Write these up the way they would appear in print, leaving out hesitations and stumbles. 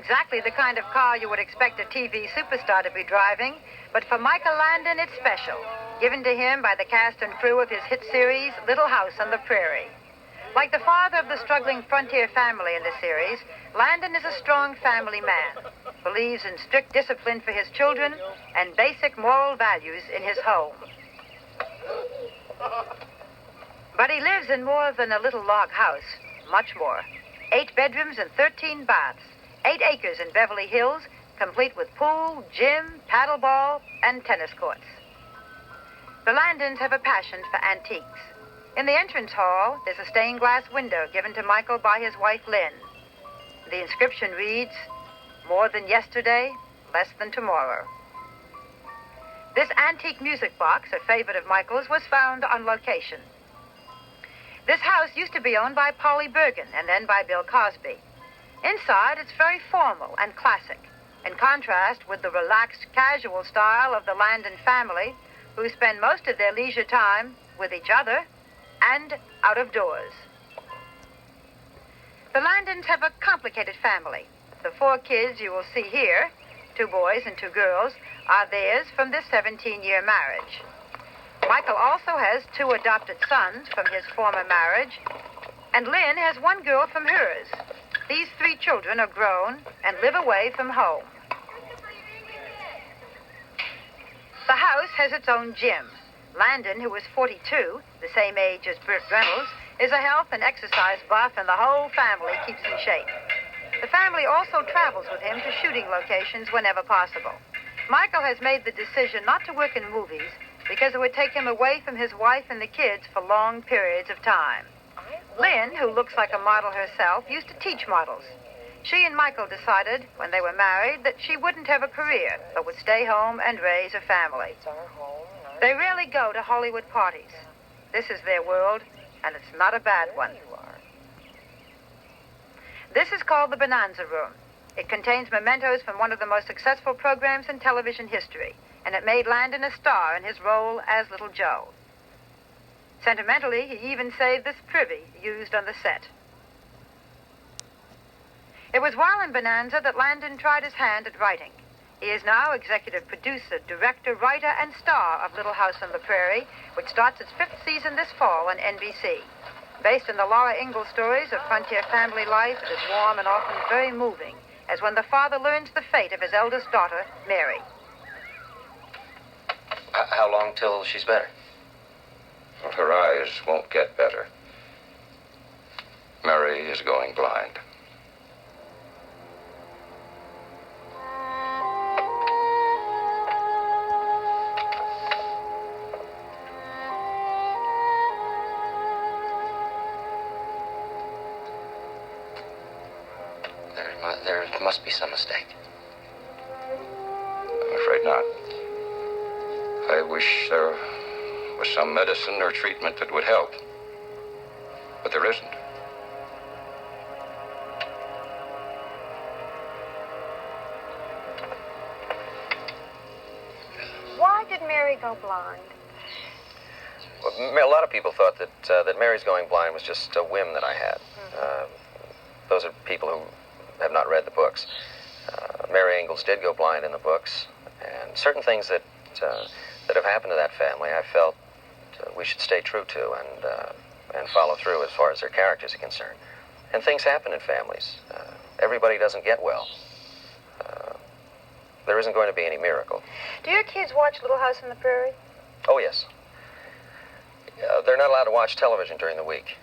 exactly the kind of car you would expect a TV superstar to be driving, but for Michael Landon, it's special, given to him by the cast and crew of his hit series, Little House on the Prairie. Like the father of the struggling frontier family in the series, Landon is a strong family man, believes in strict discipline for his children and basic moral values in his home. But he lives in more than a little log house, much more. 8 bedrooms and 13 baths, 8 acres in Beverly Hills, complete with pool, gym, paddleball, and tennis courts. The Landons have a passion for antiques. In the entrance hall, there's a stained glass window given to Michael by his wife, Lynn. The inscription reads, "More than yesterday, less than tomorrow." This antique music box, a favorite of Michael's, was found on location. This house used to be owned by Polly Bergen and then by Bill Cosby. Inside, it's very formal and classic, in contrast with the relaxed, casual style of the Landon family, who spend most of their leisure time with each other and out of doors. The Landons have a complicated family. The 4 kids you will see here, 2 boys and 2 girls, are theirs from this 17-year marriage. Michael also has 2 adopted sons from his former marriage, and Lynn has 1 girl from hers. These 3 children are grown and live away from home. The house has its own gym. Landon, who is 42, the same age as Burt Reynolds, is a health and exercise buff, and the whole family keeps in shape. The family also travels with him to shooting locations whenever possible. Michael has made the decision not to work in movies because it would take him away from his wife and the kids for long periods of time. Lynn, who looks like a model herself, used to teach models. She and Michael decided, when they were married, that she wouldn't have a career, but would stay home and raise a family. They rarely go to Hollywood parties. This is their world, and it's not a bad one. This is called the Bonanza Room. It contains mementos from one of the most successful programs in television history, and it made Landon a star in his role as Little Joe. Sentimentally, he even saved this privy used on the set. It was while in Bonanza that Landon tried his hand at writing. He is now executive producer, director, writer, and star of Little House on the Prairie, which starts its 5th season this fall on NBC. Based on the Laura Ingalls stories of frontier family life, it is warm and often very moving, as when the father learns the fate of his eldest daughter, Mary. How long till she's better? Well, her eyes won't get better. Mary is going blind. There must be some mistake. I'm afraid not. I wish there was some medicine or treatment that would help. But there isn't. Why did Mary go blind? Well, a lot of people thought that Mary's going blind was just a whim that I had. Those are people who have not read the books. Mary Ingalls did go blind in the books, and certain things that have happened to that family, I felt we should stay true to and follow through as far as their characters are concerned. And things happen in families. Everybody doesn't get well. There isn't going to be any miracle. Do your kids watch Little House on the Prairie? Oh, yes. They're not allowed to watch television during the week.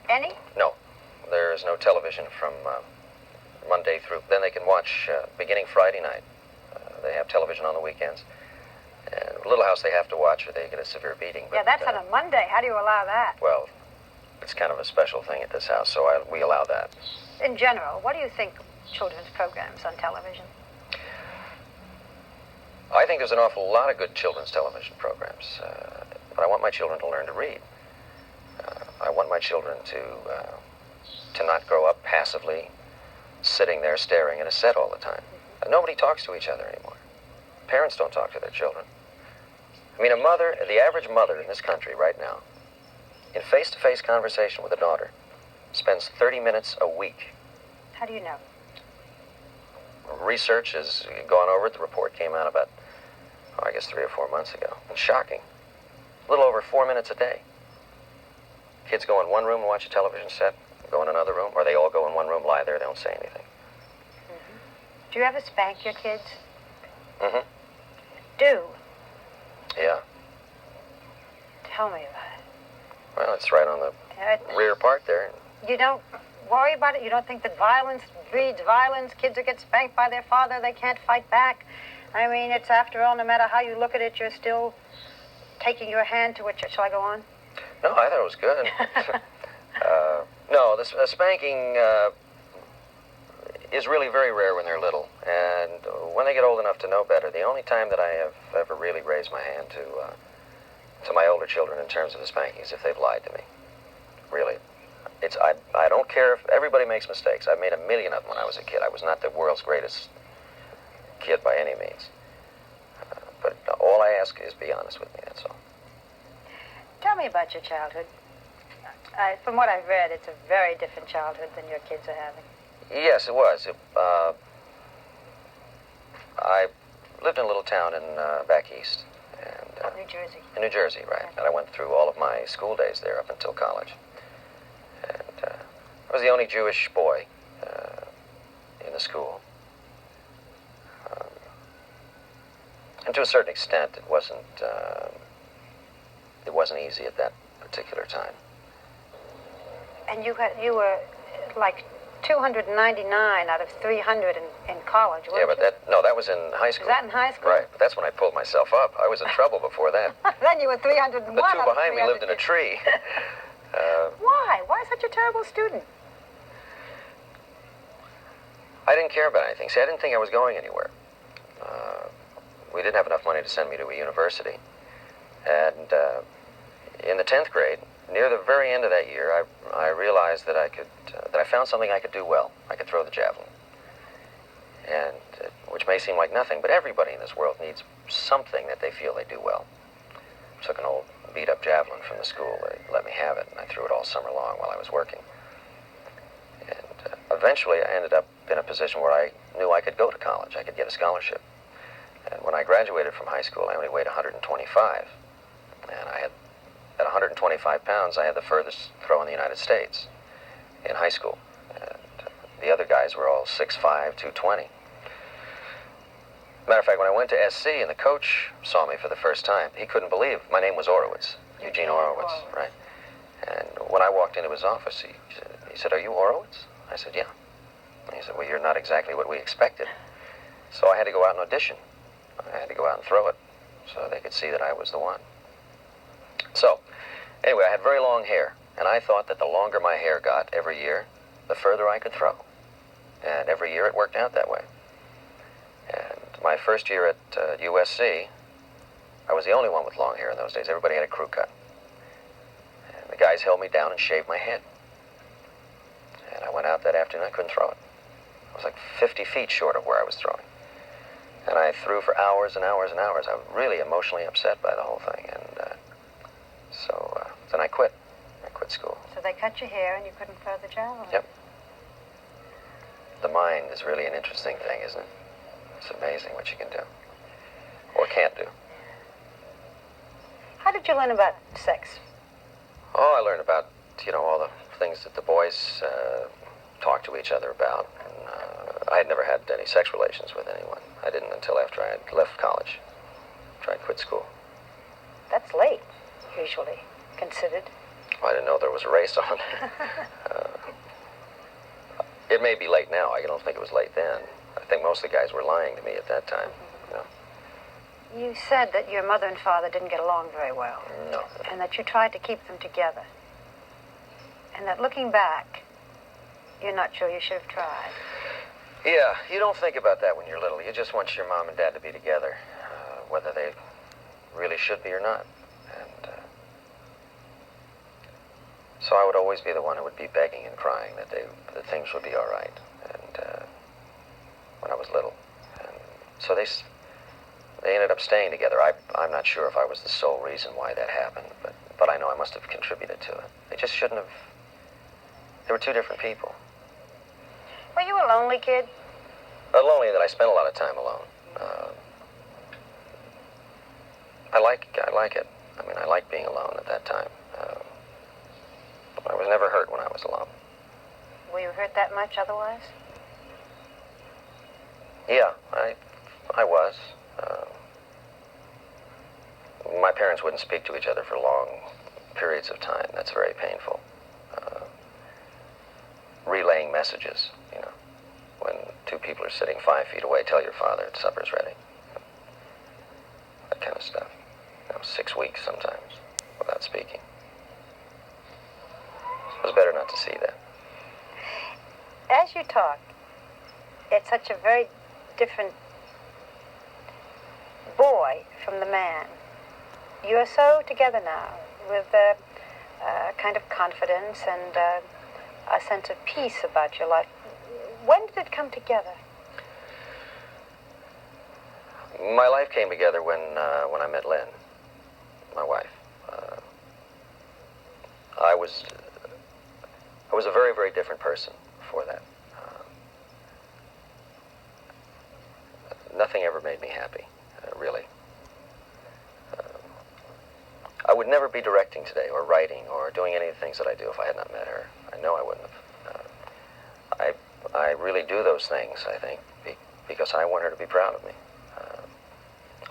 Any? No. There is no television from Monday through... Then they can watch beginning Friday night. They have television on the weekends. Little House they have to watch or they get a severe beating. But, yeah, that's on a Monday. How do you allow that? Well, it's kind of a special thing at this house, so we allow that. In general, what do you think children's programs on television? I think there's an awful lot of good children's television programs. But I want my children to learn to read. I want my children to not grow up passively sitting there staring at a set all the time. Nobody talks to each other anymore. Parents don't talk to their children. I mean, the average mother in this country right now, in face-to-face conversation with a daughter, spends 30 minutes a week. How do you know? research has gone over it. The report came out about, I guess, 3 or 4 months ago. It's shocking. A little over 4 minutes a day. Kids go in one room and watch a television set, go in another room, or they all go in one room, lie there, they don't say anything. Do you ever spank your kids? Mm-hmm. Do? Yeah. Tell me about it. Well, it's right on the rear part there. You don't worry about it? You don't think that violence breeds violence? Kids who get spanked by their father, they can't fight back? I mean, it's after all, no matter how you look at it, you're still taking your hand to it. Shall I go on? No, I thought it was good. No, the spanking is really very rare when they're little. And when they get old enough to know better, the only time that I have ever really raised my hand to my older children in terms of the spanking is if they've lied to me. Really. I don't care if everybody makes mistakes. I made a million of them when I was a kid. I was not the world's greatest kid by any means. But all I ask is be honest with me, that's all. Tell me about your childhood. From what I've read, it's a very different childhood than your kids are having. Yes, it was. I lived in a little town in back east. And, New Jersey. In New Jersey, right. And I went through all of my school days there up until college. And I was the only Jewish boy in the school. And to a certain extent, it wasn't easy at that particular time. And you were like 299 out of 300 in college, weren't Yeah, but you? that was in high school. Was that in high school? Right, but that's when I pulled myself up. I was in trouble before that. Then you were 301. The two behind me lived in a tree. Why? Why such a terrible student? I didn't care about anything. See, I didn't think I was going anywhere. We didn't have enough money to send me to a university. And in the 10th grade, near the very end of that year, I realized that I found something I could do well. I could throw the javelin. And which may seem like nothing, but everybody in this world needs something that they feel they do well. I took an old beat-up javelin from the school. They let me have it, and I threw it all summer long while I was working. And eventually, I ended up in a position where I knew I could go to college. I could get a scholarship. And when I graduated from high school, I only weighed 125. And at 125 pounds, I had the furthest throw in the United States in high school. And the other guys were all 6'5", 220. Matter of fact, when I went to SC and the coach saw me for the first time, he couldn't believe my name was Horowitz, Eugene Horowitz, right? And when I walked into his office, he said, "Are you Horowitz?" I said, "Yeah." And he said, "Well, you're not exactly what we expected." So I had to go out and audition. I had to go out and throw it so they could see that I was the one. So, anyway, I had very long hair, and I thought that the longer my hair got every year, the further I could throw. And every year it worked out that way. And my first year at USC, I was the only one with long hair in those days. Everybody had a crew cut. And the guys held me down and shaved my head. And I went out that afternoon, I couldn't throw it. I was like 50 feet short of where I was throwing. And I threw for hours and hours and hours. I was really emotionally upset by the whole thing. And so then I quit. I quit school. So they cut your hair and you couldn't throw the javelin? Yep. The mind is really an interesting thing, isn't it? It's amazing what you can do. Or can't do. How did you learn about sex? Oh, I learned about, all the things that the boys talk to each other about. And, I had never had any sex relations with anyone. I didn't until after I had left college. After I quit school. That's late, usually considered. I didn't know there was a race on. It may be late now. I don't think it was late then. I think most of the guys were lying to me at that time. You said that your mother and father didn't get along very well. No. And that you tried to keep them together. And that looking back, you're not sure you should have tried. Yeah, you don't think about that when you're little. You just want your mom and dad to be together, whether they really should be or not. And so I would always be the one who would be begging and crying that things would be all right. And when I was little, and so they ended up staying together. I'm not sure if I was the sole reason why that happened, but I know I must have contributed to it. They just shouldn't have. They were two different people. Were you a lonely kid? Not only that I spent a lot of time alone. I like it. I mean, I like being alone at that time. I was never hurt when I was alone. Were you hurt that much otherwise? Yeah, I was. My parents wouldn't speak to each other for long periods of time. That's very painful. Relaying messages, you know. When two people are sitting 5 feet away, tell your father supper's ready. That kind of stuff. 6 weeks sometimes without speaking. It was better not to see that. As you talk, it's such a very different boy from the man. You're so together now with a kind of confidence and a sense of peace about your life. When did it come together? My life came together when I met Lynn, my wife. I was a very, very different person before that. Nothing ever made me happy, really. I would never be directing today or writing or doing any of the things that I do if I had not met her. I know I wouldn't have. I really do those things, I think, because I want her to be proud of me.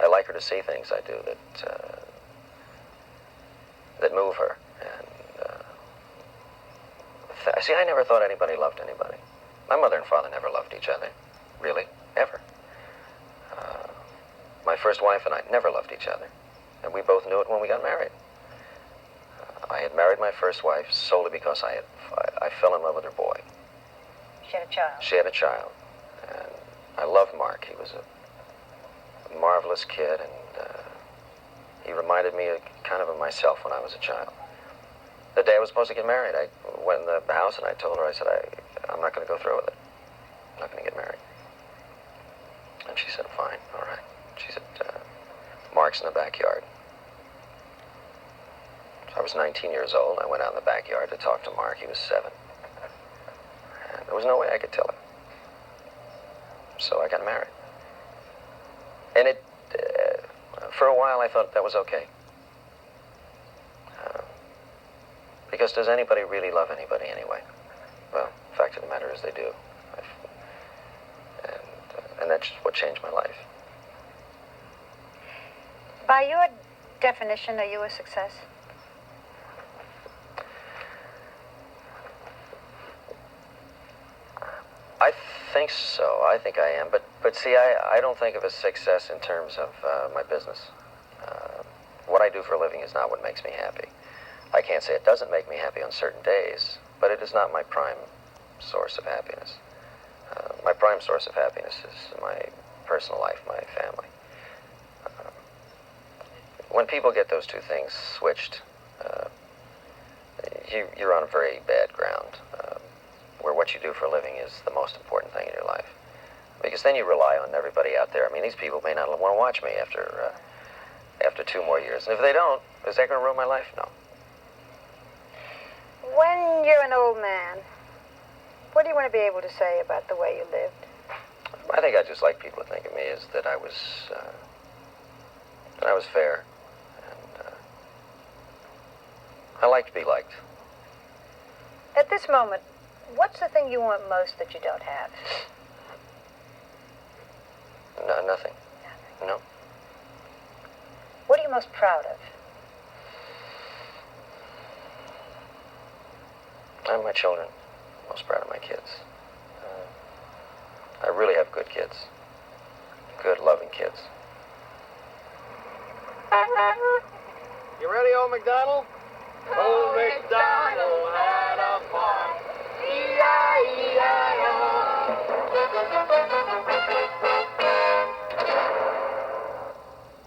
I like her to see things I do that move her. And see, I never thought anybody loved anybody. My mother and father never loved each other, really, ever. My first wife and I never loved each other, and we both knew it when we got married. I had married my first wife solely because I fell in love with her boy. She had a child. She had a child, and I loved Mark. He was a marvelous kid, and he reminded me kind of myself when I was a child. The day I was supposed to get married, I went in the house and I told her, I said, I'm not going to go through with it. I'm not going to get married. And she said, fine, all right. She said, Mark's in the backyard. So I was 19 years old. I went out in the backyard to talk to Mark. He was 7. And there was no way I could tell her. So I got married. And for a while I thought that was okay. Because does anybody really love anybody anyway? Well, the fact of the matter is they do. And that's what changed my life. By your definition, are you a success? I think so. I think I am. But see, I don't think of a success in terms of my business. What I do for a living is not what makes me happy. I can't say it doesn't make me happy on certain days, but it is not my prime source of happiness. My prime source of happiness is my personal life, my family. When people get those two things switched, you're on a very bad ground, where what you do for a living is the most important thing in your life. Because then you rely on everybody out there. I mean, these people may not want to watch me after 2 more years. And if they don't, is that going to ruin my life? No. When you're an old man, what do you want to be able to say about the way you lived? I think I'd just like people to think of me as that I was fair, and I like to be liked. At this moment, what's the thing you want most that you don't have? No, nothing. No. What are you most proud of? I'm my children. I'm most proud of my kids. I really have good kids. Good, loving kids. You ready, old McDonald?